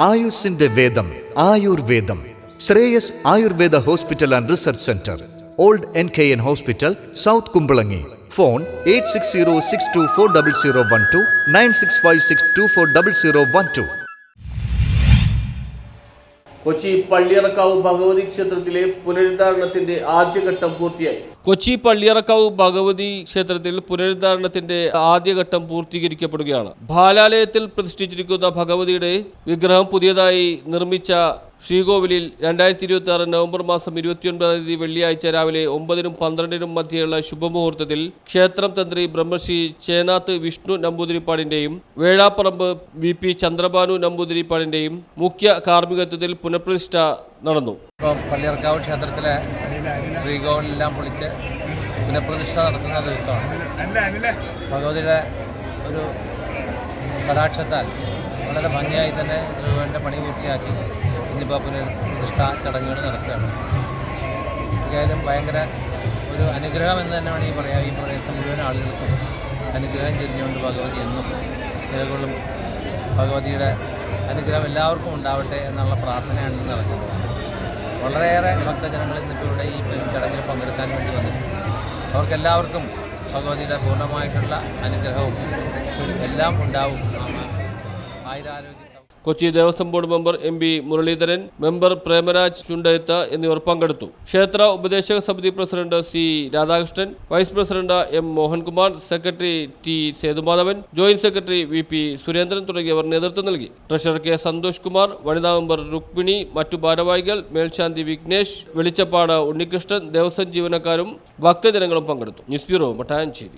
ആയുസിന്റെ വേദം ആയുർവേദം. Shreyas Ayurveda hospital and research centre, old NKN hospital, south Kumbalangi. Phone 8606240012 9656240012. Kochi Palliyarakkavu Bhagavathi ക്ഷേത്രത്തിലെ പുനരുദ്ധാരണത്തിന്റെ ആദ്യഘട്ടം പൂർത്തിയായി. കൊച്ചി പള്ളിയറക്കാവ് ഭഗവതി ക്ഷേത്രത്തിൽ പുനരുദ്ധാരണത്തിന്റെ ആദ്യഘട്ടം പൂർത്തീകരിക്കപ്പെടുകയാണ്. ബാലാലയത്തിൽ പ്രതിഷ്ഠിച്ചിരിക്കുന്ന ഭഗവതിയുടെ വിഗ്രഹം പുതിയതായി നിർമ്മിച്ച ശ്രീകോവിലിൽ 2026 നവംബർ മാസം 29 തീയതി വെള്ളിയാഴ്ച രാവിലെ 9-നും 12-നും മധ്യയുള്ള ശുഭമുഹൂർത്തത്തിൽ ക്ഷേത്രം തന്ത്രി ബ്രഹ്മശ്രീ ചേനാത്ത് വിഷ്ണു നമ്പൂതിരിപ്പാടിന്റെയും വേഴാപ്പറമ്പ് VP ചന്ദ്രഭാനു നമ്പൂതിരിപ്പാടിന്റെയും മുഖ്യ കാർമ്മികത്വത്തിൽ പുനഃപ്രതിഷ്ഠ നടന്നു. പള്ളിയർക്കാവ് ക്ഷേത്രത്തിലെ ശ്രീകോവിലെല്ലാം പൊളിച്ച് പുനഃപ്രതിഷ്ഠ നടത്തുന്ന ദിവസമാണ്. ഭഗവതിയുടെ ഒരു കടാക്ഷത്താൽ വളരെ ഭംഗിയായി തന്നെ ശ്രീകോവിലിൻ്റെ പണി പൂർത്തിയാക്കി ഇന്നിപ്പോൾ പുനഃപ്രതിഷ്ഠ ചടങ്ങുകൾ നടക്കുകയാണ്. എന്തായാലും ഭയങ്കര ഒരു അനുഗ്രഹം എന്ന് തന്നെ വേണമെങ്കിൽ പറയാം. ഈ പ്രദേശത്തെ മുഴുവൻ ആളുകൾക്കും അനുഗ്രഹം ചെരിഞ്ഞുകൊണ്ട് ഭഗവതി എന്നും നിലകൊള്ളും. ഭഗവതിയുടെ അനുഗ്രഹം എല്ലാവർക്കും ഉണ്ടാവട്ടെ എന്നുള്ള പ്രാർത്ഥനയാണ് ഇന്ന് നടക്കുന്നത്. വളരെയേറെ ഭക്തജനങ്ങൾ ഇന്നിപ്പോൾ ഇവിടെ ഈ ചടങ്ങിൽ പങ്കെടുക്കാൻ വേണ്ടി വന്നിട്ടുണ്ട്. അവർക്കെല്ലാവർക്കും ഭഗവതിയുടെ പൂർണ്ണമായിട്ടുള്ള അനുഗ്രഹവും എല്ലാം ഉണ്ടാവും. ആയുരാരോഗ്യ Kochi Devaswom board member MP Muraleedharan, member Premaraj Chundayath എന്നിവർ പങ്കെടുത്തു. ക്ഷേത്ര ഉപദേശക സമിതി president C Radhakrishnan, vice president M Mohankumar, secretary T Sethumadhavan, joint secretary VP Surendran തുടങ്ങിയവർ നേതൃത്വം നൽകി. ട്രഷറർ K സന്തോഷ് കുമാർ, വനിതാ മെമ്പർ രുക്മിണി, മറ്റു ഭാരവാഹികൾ മേൽശാന്തി വിഘ്നേഷ്, വെളിച്ചപ്പാട് ഉണ്ണികൃഷ്ണൻ, ദേവസ്വം ജീവനക്കാരും ഭക്തജനങ്ങളും പങ്കെടുത്തു. News bureau, Mattancherry.